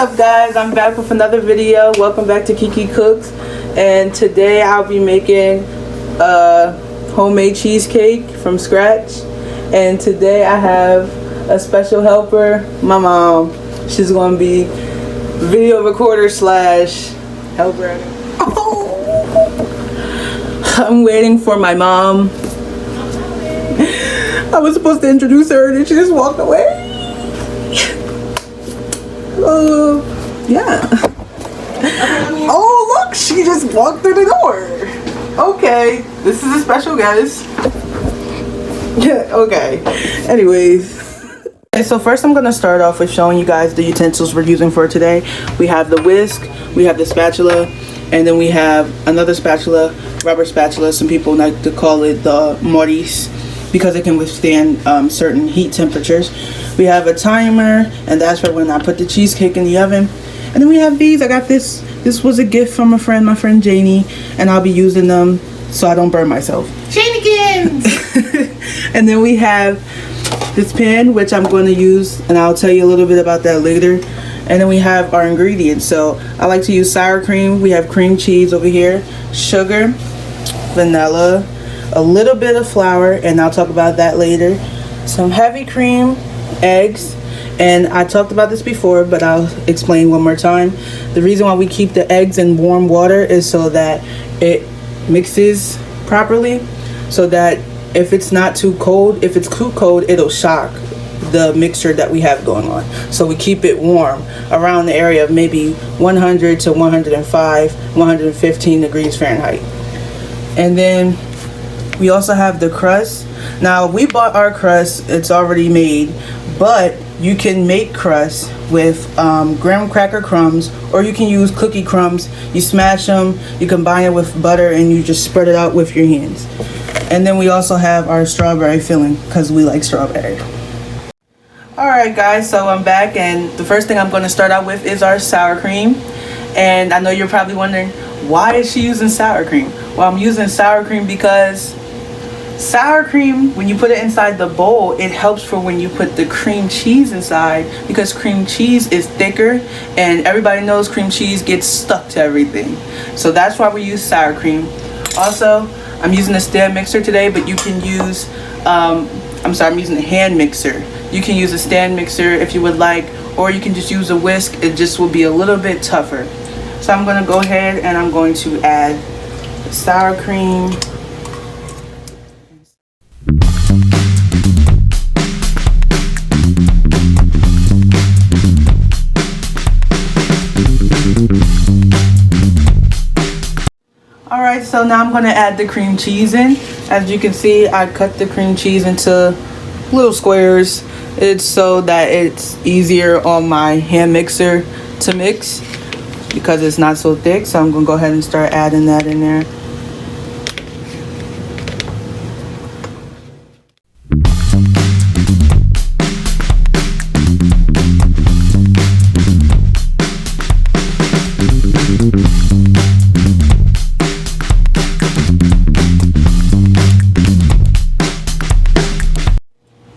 up, guys? I'm back with another video. Welcome back to KiKiKooks, and today I'll be making a homemade cheesecake from scratch. And today I have a special helper, my mom. She's gonna be video recorder slash helper. I'm waiting for my mom. I was supposed to introduce her and she just walked away. Yeah. Oh, look, she just walked through the door. Okay, this is a special guest. Yeah, okay. Anyways. Okay, so first I'm gonna start off with showing you guys the utensils we're using for today. We have the whisk, we have the spatula, and then we have another spatula, rubber spatula. Some people like to call it the Maurice because it can withstand certain heat temperatures. We have a timer, and that's for when I put the cheesecake in the oven. And then we have these. I got this. This was a gift from a friend, my friend Janie, and I'll be using them so I don't burn myself. Shenanigans! And then we have this pan, which I'm going to use, and I'll tell you a little bit about that later. And then we have our ingredients. So I like to use sour cream. We have cream cheese over here, sugar, vanilla, a little bit of flour, and I'll talk about that later. Some heavy cream, eggs, and I talked about this before, but I'll explain one more time. The reason why we keep the eggs in warm water is so that it mixes properly, so that if it's not too cold, if it's too cold, it'll shock the mixture that we have going on. So we keep it warm around the area of maybe 100 to 105, 115 degrees Fahrenheit. And then we also have the crust. Now we bought our crust, it's already made, but you can make crust with graham cracker crumbs, or you can use cookie crumbs. You smash them, you combine it with butter, and you just spread it out with your hands. And then we also have our strawberry filling because we like strawberry. Alright guys, so I'm back, and the first thing I'm going to start out with is our sour cream. And I know you're probably wondering, why is she using sour cream? Well, I'm using sour cream because sour cream, when you put it inside the bowl, it helps for when you put the cream cheese inside, because cream cheese is thicker, and everybody knows cream cheese gets stuck to everything. So that's why we use sour cream. Also, I'm using a stand mixer today, but you can use, I'm using a hand mixer. You can use a stand mixer if you would like, or you can just use a whisk. It just will be a little bit tougher. So I'm gonna go ahead and I'm going to add the sour cream. Alright, so now I'm going to add the cream cheese in. As you can see, I cut the cream cheese into little squares. It's so that it's easier on my hand mixer to mix because it's not so thick. So I'm going to go ahead and start adding that in there.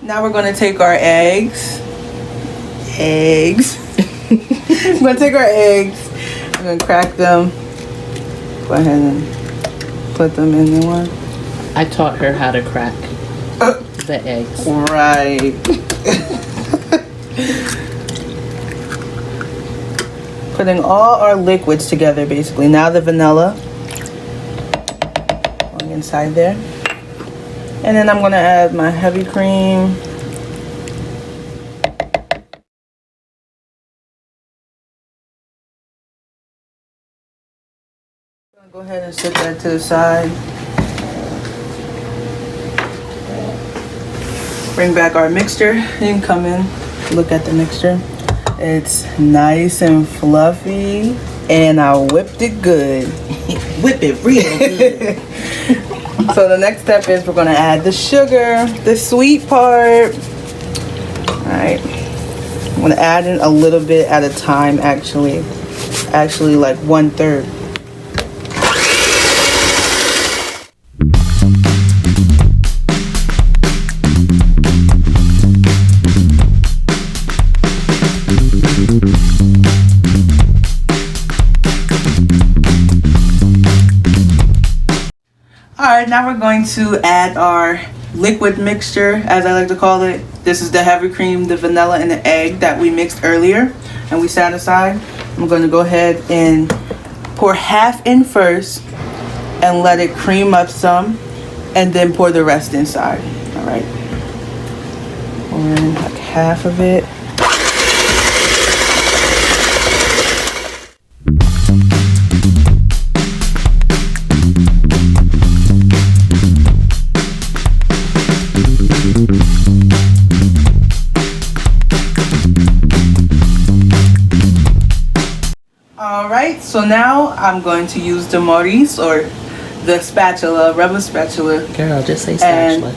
Now we're going to take our eggs. I'm going to take our eggs. I'm going to crack them. Go ahead and put them in the one. I taught her how to crack the eggs. Right. Putting all our liquids together, basically. Now the vanilla going inside there. And then I'm going to add my heavy cream. I'm going to go ahead and set that to the side. Bring back our mixture. You can come in, look at the mixture. It's nice and fluffy, and I whipped it good. Whip it real good. So the next step is we're going to add the sugar, the sweet part. Alright. I'm going to add in a little bit at a time, actually like 1/3. Alright, now we're going to add our liquid mixture, as I like to call it. This is the heavy cream, the vanilla, and the egg that we mixed earlier and we set aside. I'm going to go ahead and pour half in first and let it cream up some, and then pour the rest inside. Alright. Pour in like half of it. Alright, so now I'm going to use the Maurice, or the spatula, rubber spatula. Girl, just say spatula.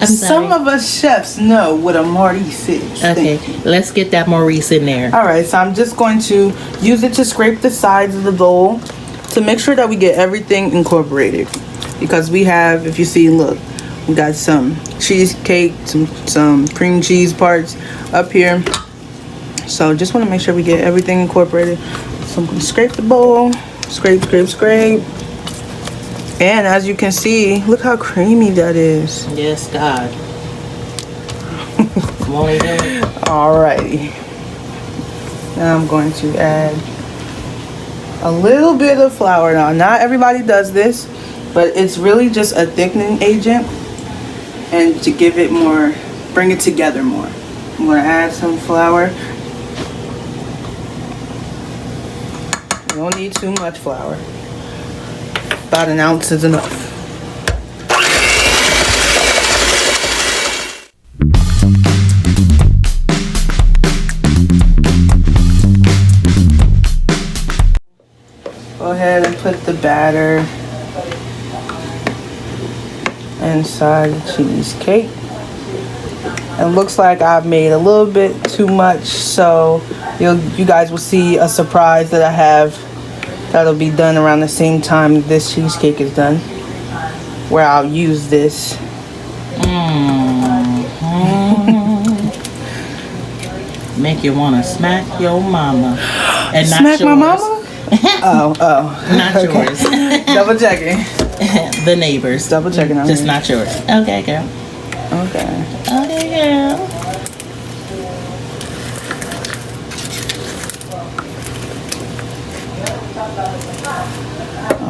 Some of us chefs know what a Maurice is. Okay, let's get that Maurice in there. Alright, so I'm just going to use it to scrape the sides of the bowl to make sure that we get everything incorporated. Because we have, if you see, look, we got some cheesecake, some cream cheese parts up here. So just want to make sure we get everything incorporated. So I'm going to scrape the bowl. Scrape, scrape, scrape. And as you can see, look how creamy that is. Yes, God. Won't he do it? Alrighty. Now I'm going to add a little bit of flour. Now, not everybody does this, but it's really just a thickening agent and to give it more, bring it together more. I'm going to add some flour. You don't need too much flour. About an ounce is enough. Go ahead and put the batter inside the cheesecake. It looks like I've made a little bit too much, so you guys will see a surprise that I have that'll be done around the same time this cheesecake is done, where I'll use this. Make you want to smack your mama. And not Smack yours. my mama? Oh. Not Okay. yours. Double checking. The neighbors. Double checking on Just here. not yours. Okay, girl. Okay. Okay, girl.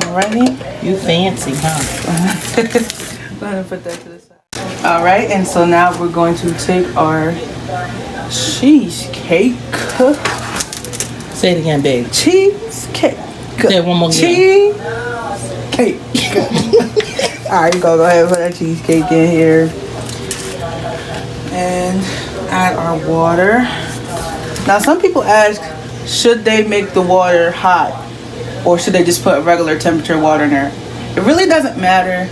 Alrighty. You fancy, huh? Go ahead and put that to the side. Alright, and so now we're going to take our cheesecake. Say it again, babe. Cheesecake. Say it one more again. Cheesecake. Alright, go ahead and put our cheesecake in here. And add our water. Now some people ask, should they make the water hot? Or should they just put regular temperature water in there? It really doesn't matter.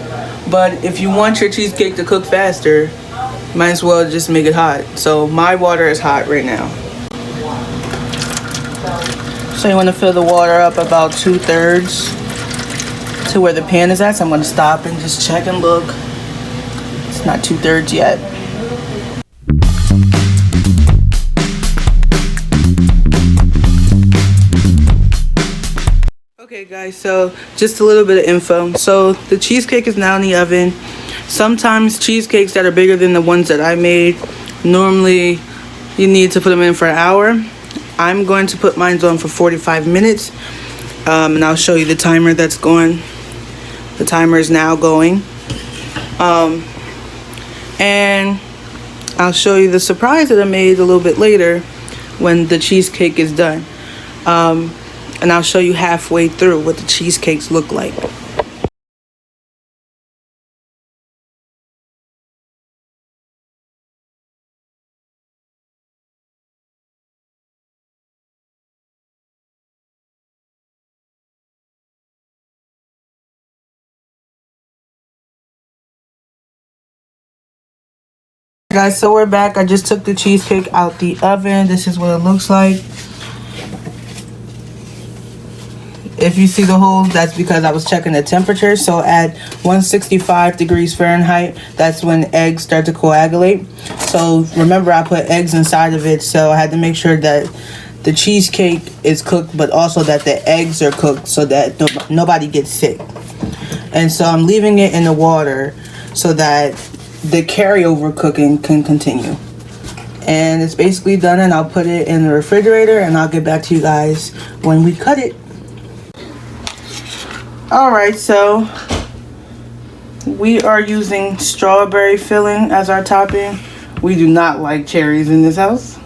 But if you want your cheesecake to cook faster, might as well just make it hot. So my water is hot right now. So you want to fill the water up about 2/3 to where the pan is at. So I'm going to stop and just check and look. It's not 2/3 yet. Okay guys, so just a little bit of info. So the cheesecake is now in the oven. Sometimes cheesecakes that are bigger than the ones that I made, normally you need to put them in for an hour. I'm going to put mine on for 45 minutes. And I'll show you the timer that's going. The timer is now going. And I'll show you the surprise that I made a little bit later when the cheesecake is done. And I'll show you halfway through what the cheesecakes look like. Guys, so we're back. I just took the cheesecake out the oven. This is what it looks like. If you see the holes, that's because I was checking the temperature. So at 165 degrees Fahrenheit, that's when eggs start to coagulate. So remember, I put eggs inside of it, so I had to make sure that the cheesecake is cooked, but also that the eggs are cooked so that nobody gets sick. And so I'm leaving it in the water so that the carryover cooking can continue. And it's basically done, and I'll put it in the refrigerator and I'll get back to you guys when we cut it. Alright, so we are using strawberry filling as our topping. We do not like cherries in this house.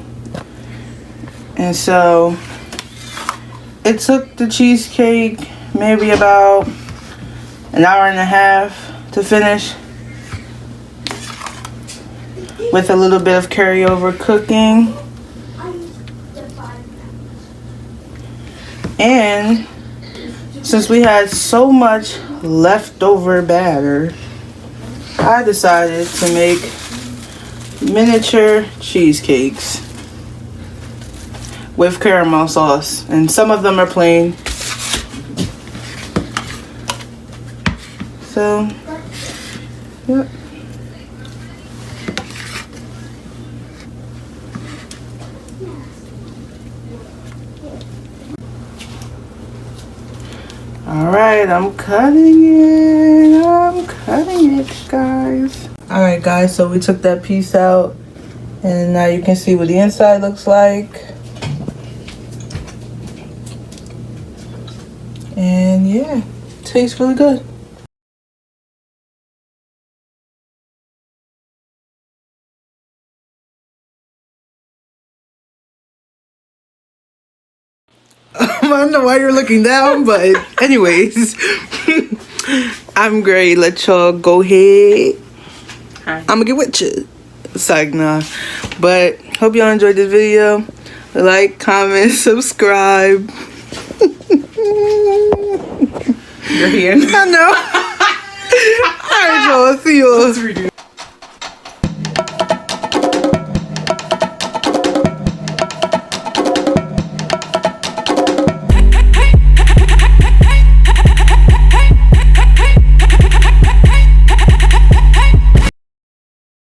And so it took the cheesecake maybe about an hour and a half to finish, with a little bit of carryover cooking. And since we had so much leftover batter, I decided to make miniature cheesecakes with caramel sauce, and some of them are plain. So, yep. Alright, I'm cutting it, guys. Alright, guys, so we took that piece out, and now you can see what the inside looks like. And yeah, tastes really good. I don't know why you're looking down, but anyways, I'm great. Let y'all go ahead. Hi. I'm gonna get with you. Sagna. But hope y'all enjoyed this video. Like, comment, subscribe. You're here. I know. Alright, y'all. See you.